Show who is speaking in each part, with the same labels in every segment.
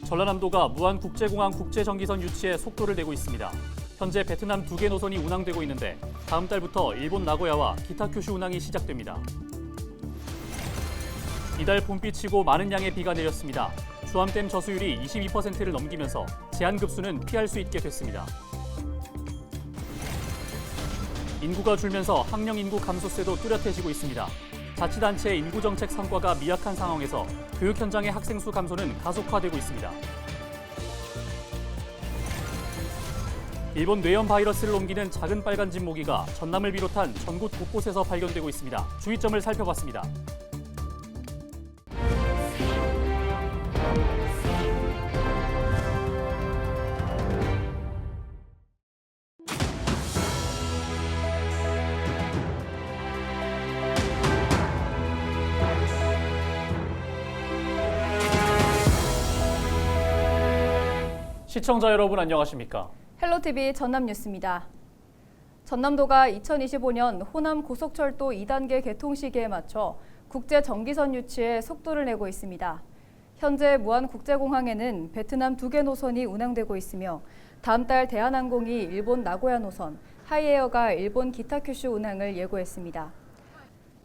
Speaker 1: 전라남도가 무안국제공항 국제정기선 유치에 속도를 내고 있습니다. 현재 베트남 2개 노선이 운항되고 있는데 다음 달부터 일본 나고야와 기타 큐슈 운항이 시작됩니다. 이달 봄비치고 많은 양의 비가 내렸습니다. 주암댐 저수율이 22%를 넘기면서 제한급수는 피할 수 있게 됐습니다. 인구가 줄면서 학령 인구 감소세도 뚜렷해지고 있습니다. 자치단체의 인구정책 성과가 미약한 상황에서 교육 현장의 학생 수 감소는 가속화되고 있습니다. 일본 뇌염 바이러스를 옮기는 작은 빨간 집 모기가 전남을 비롯한 전국 곳곳에서 발견되고 있습니다. 주의점을 살펴봤습니다. 시청자 여러분 안녕하십니까?
Speaker 2: 헬로티비 전남뉴스입니다. 전남도가 2025년 호남 고속철도 2단계 개통 시기에 맞춰 국제정기선 유치에 속도를 내고 있습니다. 현재 무안국제공항에는 베트남 2개 노선이 운항되고 있으며 다음 달 대한항공이 일본 나고야 노선, 하이에어가 일본 기타 큐슈 운항을 예고했습니다.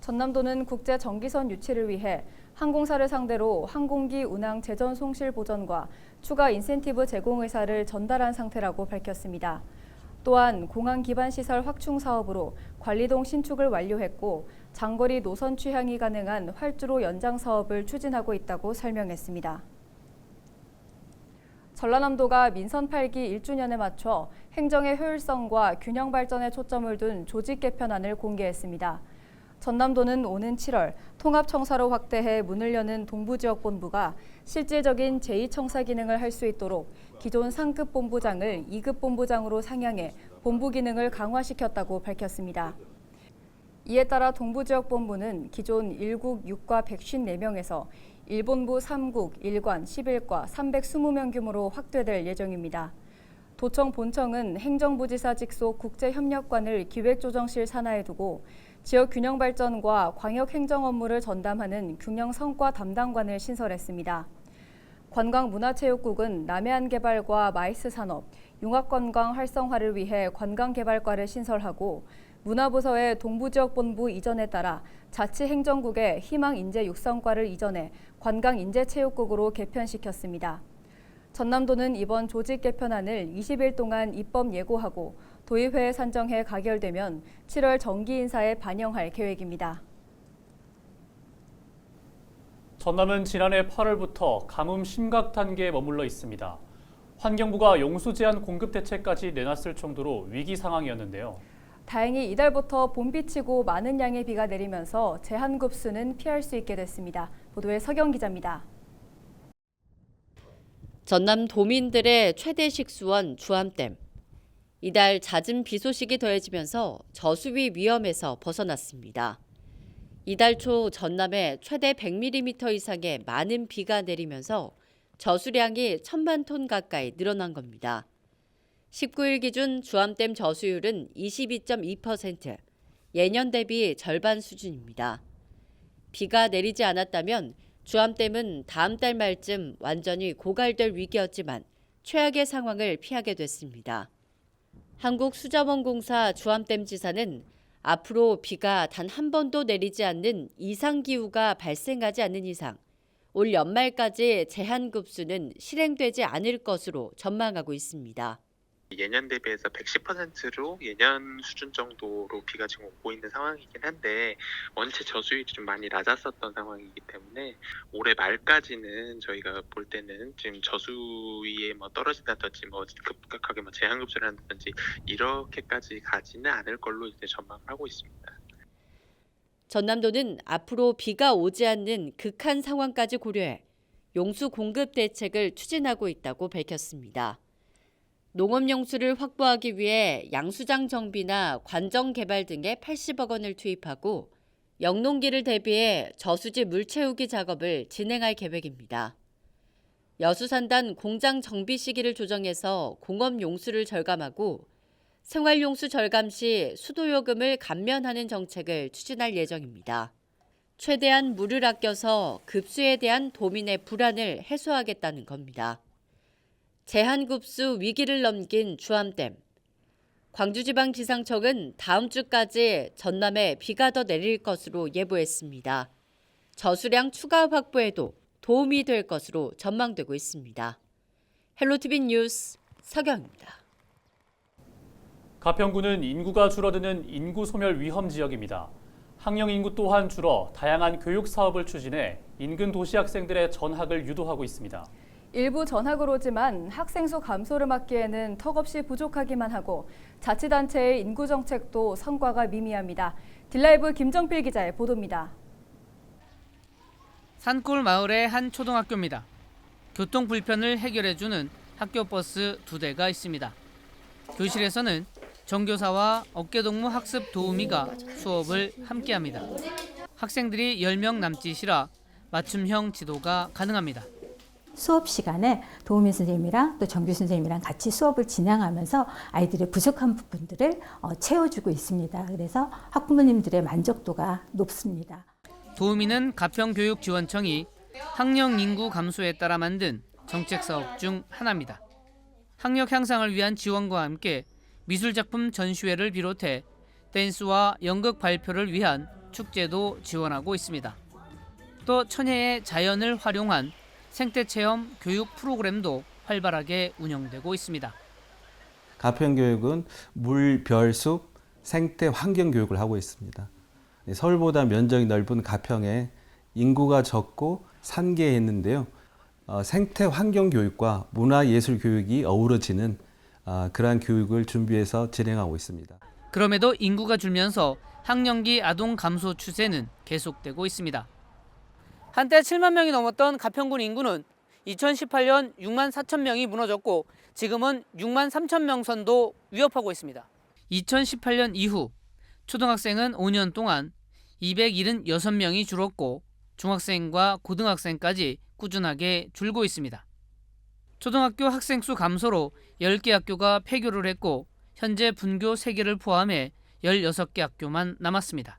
Speaker 2: 전남도는 국제정기선 유치를 위해 항공사를 상대로 항공기 운항 재전 손실 보전과 추가 인센티브 제공 의사를 전달한 상태라고 밝혔습니다. 또한 공항 기반 시설 확충 사업으로 관리동 신축을 완료했고 장거리 노선 취향이 가능한 활주로 연장 사업을 추진하고 있다고 설명했습니다. 전라남도가 민선 8기 1주년에 맞춰 행정의 효율성과 균형 발전에 초점을 둔 조직 개편안을 공개했습니다. 전남도는 오는 7월 통합청사로 확대해 문을 여는 동부지역본부가 실질적인 제2청사 기능을 할 수 있도록 기존 상급 본부장을 2급 본부장으로 상향해 본부 기능을 강화시켰다고 밝혔습니다. 이에 따라 동부지역본부는 기존 1국 6과 154명에서 1본부 3국 1관 11과 320명 규모로 확대될 예정입니다. 도청 본청은 행정부지사 직속 국제협력관을 기획조정실 산하에 두고 지역 균형 발전과 광역 행정 업무를 전담하는 균형 성과 담당관을 신설했습니다. 관광문화체육국은 남해안 개발과 마이스 산업, 융합관광 활성화를 위해 관광개발과를 신설하고 문화부서의 동부지역본부 이전에 따라 자치행정국의 희망인재육성과를 이전해 관광인재체육국으로 개편시켰습니다. 전남도는 이번 조직 개편안을 20일 동안 입법 예고하고 도의회에 산정해 가결되면 7월 정기 인사에 반영할 계획입니다.
Speaker 1: 전남은 지난해 8월부터 가뭄 심각 단계에 머물러 있습니다. 환경부가 용수 제한 공급 대책까지 내놨을 정도로 위기 상황이었는데요.
Speaker 2: 다행히 이달부터 봄비치고 많은 양의 비가 내리면서 제한급수는 피할 수 있게 됐습니다. 보도에 서경 기자입니다.
Speaker 3: 전남 도민들의 최대 식수원 주암댐. 이달 잦은 비 소식이 더해지면서 저수위 위험에서 벗어났습니다. 이달 초 전남에 최대 100mm 이상의 많은 비가 내리면서 저수량이 1000만 톤 가까이 늘어난 겁니다. 19일 기준 주암댐 저수율은 22.2%, 예년 대비 절반 수준입니다. 비가 내리지 않았다면 주암댐은 다음 달 말쯤 완전히 고갈될 위기였지만 최악의 상황을 피하게 됐습니다. 한국수자원공사 주암댐 지사는 앞으로 비가 단 한 번도 내리지 않는 이상기후가 발생하지 않는 이상 올 연말까지 제한급수는 실행되지 않을 것으로 전망하고 있습니다.
Speaker 4: 예년 대비해서 110%로 예년 수준 정도로 비가 지금 오고 있는 상황이긴 한데 원체 저수율이 좀 많이 낮았었던 상황이기 때문에 올해 말까지는 저희가 볼 때는 지금 저수위에 떨어진다든지 급격하게 제한급수를 한다든지 이렇게까지 가지는 않을 걸로 이제 전망을 하고 있습니다.
Speaker 3: 전남도는 앞으로 비가 오지 않는 극한 상황까지 고려해 용수 공급 대책을 추진하고 있다고 밝혔습니다. 농업용수를 확보하기 위해 양수장 정비나 관정 개발 등에 80억 원을 투입하고 영농기를 대비해 저수지 물 채우기 작업을 진행할 계획입니다. 여수산단 공장 정비 시기를 조정해서 공업용수를 절감하고 생활용수 절감 시 수도요금을 감면하는 정책을 추진할 예정입니다. 최대한 물을 아껴서 급수에 대한 도민의 불안을 해소하겠다는 겁니다. 제한급수 위기를 넘긴 주암댐. 광주지방기상청은 다음 주까지 전남에 비가 더 내릴 것으로 예보했습니다. 저수량 추가 확보에도 도움이 될 것으로 전망되고 있습니다. 헬로티비 뉴스 서경입니다.
Speaker 1: 가평군은 인구가 줄어드는 인구 소멸 위험 지역입니다. 학령 인구 또한 줄어 다양한 교육 사업을 추진해 인근 도시 학생들의 전학을 유도하고 있습니다.
Speaker 2: 일부 전학을 오지만 학생 수 감소를 막기에는 턱없이 부족하기만 하고 자치단체의 인구 정책도 성과가 미미합니다. 딜라이브 김정필 기자의 보도입니다.
Speaker 5: 산골 마을의 한 초등학교입니다. 교통 불편을 해결해주는 학교 버스 2대가 있습니다. 교실에서는 정교사와 어깨동무 학습 도우미가 수업을 함께합니다. 학생들이 10명 남짓이라 맞춤형 지도가 가능합니다.
Speaker 6: 수업 시간에 도우미 선생님이랑 또 정규 선생님이랑 같이 수업을 진행하면서 아이들의 부족한 부분들을 채워주고 있습니다. 그래서 학부모님들의 만족도가 높습니다.
Speaker 5: 도우미는 가평교육지원청이 학령 인구 감소에 따라 만든 정책 사업 중 하나입니다. 학력 향상을 위한 지원과 함께 미술작품 전시회를 비롯해 댄스와 연극 발표를 위한 축제도 지원하고 있습니다. 또 천혜의 자연을 활용한 생태체험 교육 프로그램도 활발하게 운영되고 있습니다.
Speaker 7: 가평교육은 물, 별, 숲, 생태 환경 교육을 하고 있습니다. 서울보다 면적이 넓은 가평에 인구가 적고 산계에 있는데요. 생태 환경 교육과 문화 예술 교육이 어우러지는 그러한 교육을 준비해서 진행하고 있습니다.
Speaker 5: 그럼에도 인구가 줄면서 학령기 아동 감소 추세는 계속되고 있습니다. 한때 7만 명이 넘었던 가평군 인구는 2018년 6만 4천 명이 무너졌고 지금은 6만 3천 명 선도 위협하고 있습니다. 2018년 이후 초등학생은 5년 동안 276명이 줄었고 중학생과 고등학생까지 꾸준하게 줄고 있습니다. 초등학교 학생 수 감소로 10개 학교가 폐교를 했고 현재 분교 3개를 포함해 16개 학교만 남았습니다.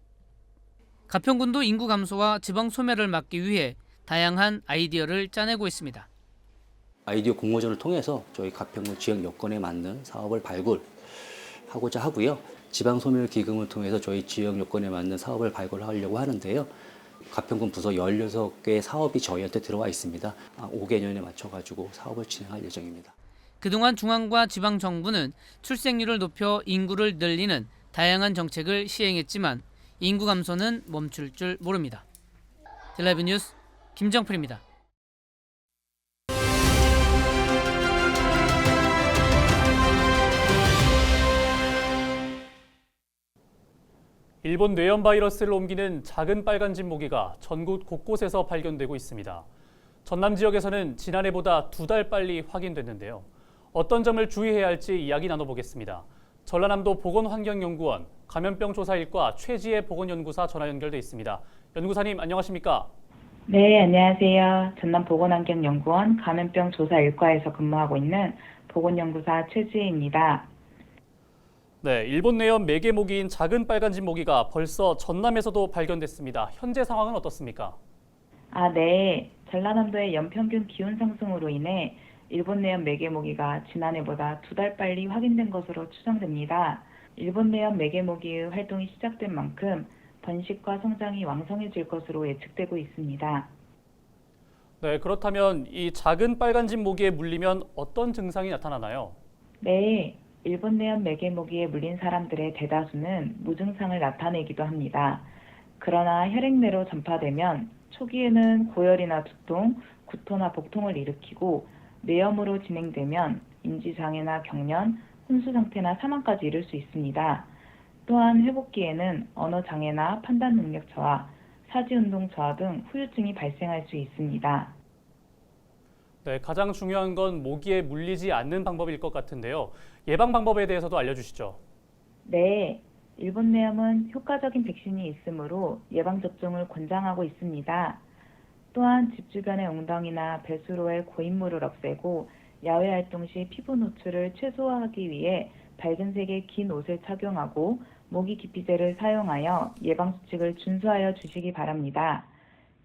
Speaker 5: 가평군도 인구 감소와 지방 소멸을 막기 위해 다양한 아이디어를 짜내고 있습니다.
Speaker 8: 아이디어 공모전을 통해서 저희 가평군 지역 여건에 맞는 사업을 발굴하고자 하고요. 지방소멸기금을 통해서 저희 지역 여건에 맞는 사업을 발굴하려고 하는데요. 가평군 부서 16개 사업이 저희한테 들어와 있습니다. 5개년에 맞춰가지고 사업을 진행할 예정입니다.
Speaker 5: 그동안 중앙과 지방정부는 출생률을 높여 인구를 늘리는 다양한 정책을 시행했지만 인구 감소는 멈출 줄 모릅니다. 딜라이브 뉴스 김정필입니다.
Speaker 1: 일본 뇌염 바이러스를 옮기는 작은 빨간집 모기가 전국 곳곳에서 발견되고 있습니다. 전남 지역에서는 지난해보다 2달 빨리 확인됐는데요. 어떤 점을 주의해야 할지 이야기 나눠보겠습니다. 전라남도 보건환경연구원 감염병 조사 1과 최지혜 보건연구사 전화 연결돼 있습니다. 연구사님 안녕하십니까?
Speaker 9: 네, 안녕하세요. 전남 보건환경연구원 감염병 조사 1과에서 근무하고 있는 보건연구사 최지혜입니다.
Speaker 1: 네, 일본 뇌염 매개 모기인 작은 빨간집 모기가 벌써 전남에서도 발견됐습니다. 현재 상황은 어떻습니까?
Speaker 9: 네. 전라남도의 연평균 기온 상승으로 인해 일본 뇌염 매개 모기가 지난해보다 2달 빨리 확인된 것으로 추정됩니다. 일본 뇌염 매개 모기의 활동이 시작된 만큼 번식과 성장이 왕성해질 것으로 예측되고 있습니다.
Speaker 1: 네, 그렇다면 이 작은 빨간집 모기에 물리면 어떤 증상이 나타나나요?
Speaker 9: 네. 일본 뇌염 매개 모기에 물린 사람들의 대다수는 무증상을 나타내기도 합니다. 그러나 혈액내로 전파되면 초기에는 고열이나 두통, 구토나 복통을 일으키고 뇌염으로 진행되면 인지장애나 경련, 혼수 상태나 사망까지 이를 수 있습니다. 또한 회복기에는 언어장애나 판단 능력 저하, 사지운동 저하 등 후유증이 발생할 수 있습니다.
Speaker 1: 네, 가장 중요한 건 모기에 물리지 않는 방법일 것 같은데요. 예방 방법에 대해서도 알려주시죠.
Speaker 9: 네, 일본 뇌염은 효과적인 백신이 있으므로 예방접종을 권장하고 있습니다. 또한 집 주변의 웅덩이나 배수로의 고인물을 없애고 야외 활동 시 피부 노출을 최소화하기 위해 밝은 색의 긴 옷을 착용하고 모기 기피제를 사용하여 예방 수칙을 준수하여 주시기 바랍니다.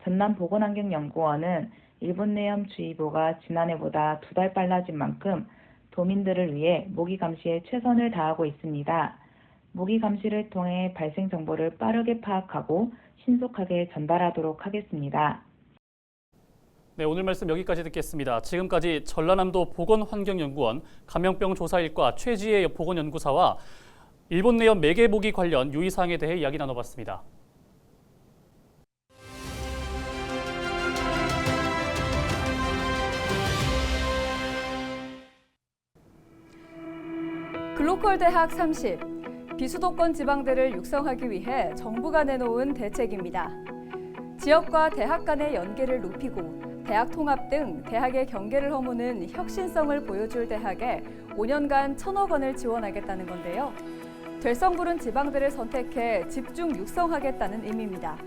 Speaker 9: 전남 보건환경연구원은 일본내염주의보가 지난해보다 2달 빨라진 만큼 도민들을 위해 모기 감시에 최선을 다하고 있습니다. 모기 감시를 통해 발생 정보를 빠르게 파악하고 신속하게 전달하도록 하겠습니다.
Speaker 1: 네, 오늘 말씀 여기까지 듣겠습니다. 지금까지 전라남도 보건환경연구원 감염병 조사일과 최지혜 보건연구사와 일본 내염 매개모기 관련 유의사항에 대해 이야기 나눠봤습니다.
Speaker 2: 글로컬 대학 30. 비수도권 지방대를 육성하기 위해 정부가 내놓은 대책입니다. 지역과 대학 간의 연계를 높이고 대학 통합 등 대학의 경계를 허무는 혁신성을 보여줄 대학에 5년간 1,000억 원을 지원하겠다는 건데요. 될성부른 지방대를 선택해 집중 육성하겠다는 의미입니다.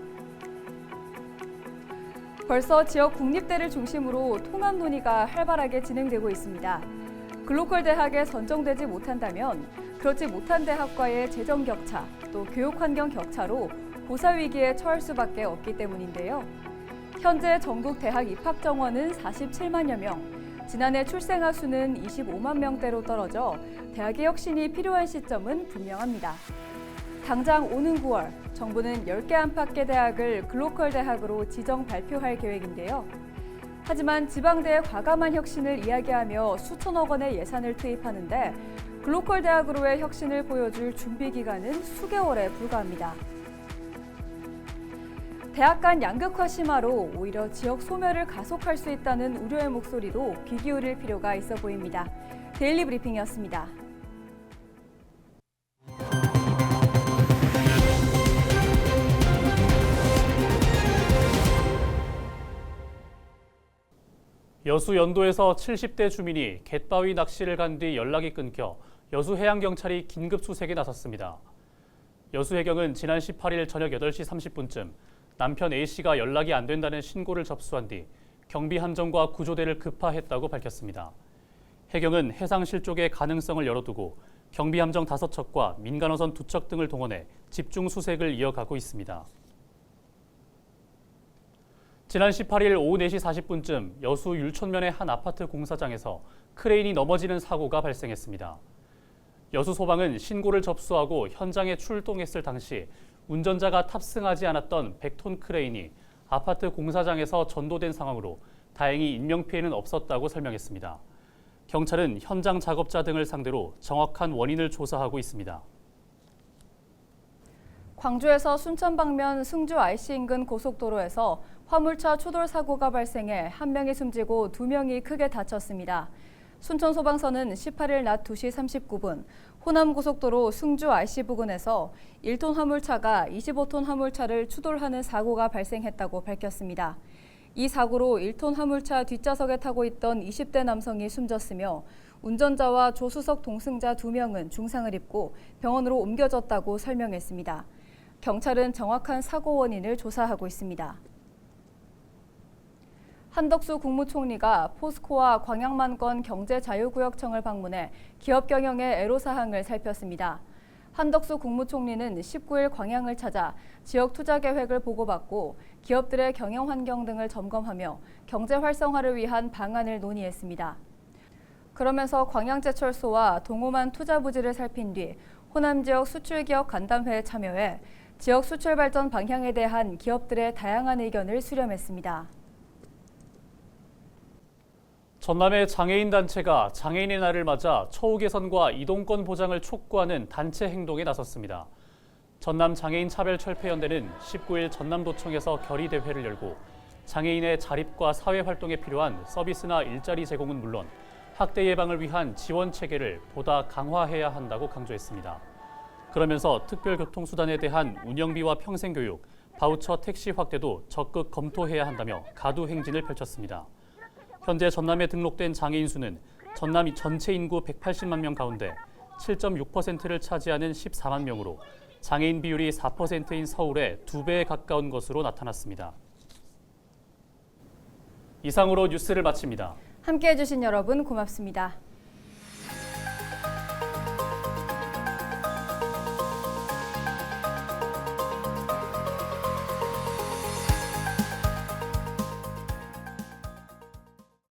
Speaker 2: 벌써 지역 국립대를 중심으로 통합 논의가 활발하게 진행되고 있습니다. 글로컬 대학에 선정되지 못한다면 그렇지 못한 대학과의 재정 격차, 또 교육 환경 격차로 고사 위기에 처할 수밖에 없기 때문인데요. 현재 전국 대학 입학 정원은 47만여 명, 지난해 출생아 수는 25만 명대로 떨어져 대학의 혁신이 필요한 시점은 분명합니다. 당장 오는 9월, 정부는 10개 안팎의 대학을 글로컬 대학으로 지정 발표할 계획인데요. 하지만 지방대의 과감한 혁신을 이야기하며 수천억 원의 예산을 투입하는데 글로컬 대학으로의 혁신을 보여줄 준비 기간은 수개월에 불과합니다. 대학 간 양극화 심화로 오히려 지역 소멸을 가속할 수 있다는 우려의 목소리도 귀 기울일 필요가 있어 보입니다. 데일리 브리핑이었습니다.
Speaker 1: 여수 연도에서 70대 주민이 갯바위 낚시를 간 뒤 연락이 끊겨 여수해양경찰이 긴급 수색에 나섰습니다. 여수해경은 지난 18일 저녁 8시 30분쯤 남편 A씨가 연락이 안 된다는 신고를 접수한 뒤 경비함정과 구조대를 급파했다고 밝혔습니다. 해경은 해상 실족의 가능성을 열어두고 경비함정 5척과 민간어선 2척 등을 동원해 집중 수색을 이어가고 있습니다. 지난 18일 오후 4시 40분쯤 여수 율촌면의 한 아파트 공사장에서 크레인이 넘어지는 사고가 발생했습니다. 여수 소방은 신고를 접수하고 현장에 출동했을 당시 운전자가 탑승하지 않았던 100톤 크레인이 아파트 공사장에서 전도된 상황으로 다행히 인명피해는 없었다고 설명했습니다. 경찰은 현장 작업자 등을 상대로 정확한 원인을 조사하고 있습니다.
Speaker 2: 광주에서 순천 방면 승주 IC 인근 고속도로에서 화물차 추돌 사고가 발생해 1명이 숨지고 2명이 크게 다쳤습니다. 순천소방서는 18일 낮 2시 39분 호남고속도로 승주 IC 부근에서 1톤 화물차가 25톤 화물차를 추돌하는 사고가 발생했다고 밝혔습니다. 이 사고로 1톤 화물차 뒷좌석에 타고 있던 20대 남성이 숨졌으며 운전자와 조수석 동승자 2명은 중상을 입고 병원으로 옮겨졌다고 설명했습니다. 경찰은 정확한 사고 원인을 조사하고 있습니다. 한덕수 국무총리가 포스코와 광양만권 경제자유구역청을 방문해 기업 경영의 애로사항을 살폈습니다. 한덕수 국무총리는 19일 광양을 찾아 지역 투자 계획을 보고받고 기업들의 경영 환경 등을 점검하며 경제 활성화를 위한 방안을 논의했습니다. 그러면서 광양제철소와 동호만 투자 부지를 살핀 뒤 호남 지역 수출기업 간담회에 참여해 지역 수출 발전 방향에 대한 기업들의 다양한 의견을 수렴했습니다.
Speaker 1: 전남의 장애인 단체가 장애인의 날을 맞아 처우 개선과 이동권 보장을 촉구하는 단체 행동에 나섰습니다. 전남 장애인 차별철폐연대는 19일 전남도청에서 결의대회를 열고 장애인의 자립과 사회활동에 필요한 서비스나 일자리 제공은 물론 학대 예방을 위한 지원 체계를 보다 강화해야 한다고 강조했습니다. 그러면서 특별교통수단에 대한 운영비와 평생교육, 바우처 택시 확대도 적극 검토해야 한다며 가두 행진을 펼쳤습니다. 현재 전남에 등록된 장애인 수는 전남 전체 인구 180만 명 가운데 7.6%를 차지하는 14만 명으로 장애인 비율이 4%인 서울의 2배에 가까운 것으로 나타났습니다. 이상으로 뉴스를 마칩니다.
Speaker 2: 함께해 주신 여러분 고맙습니다.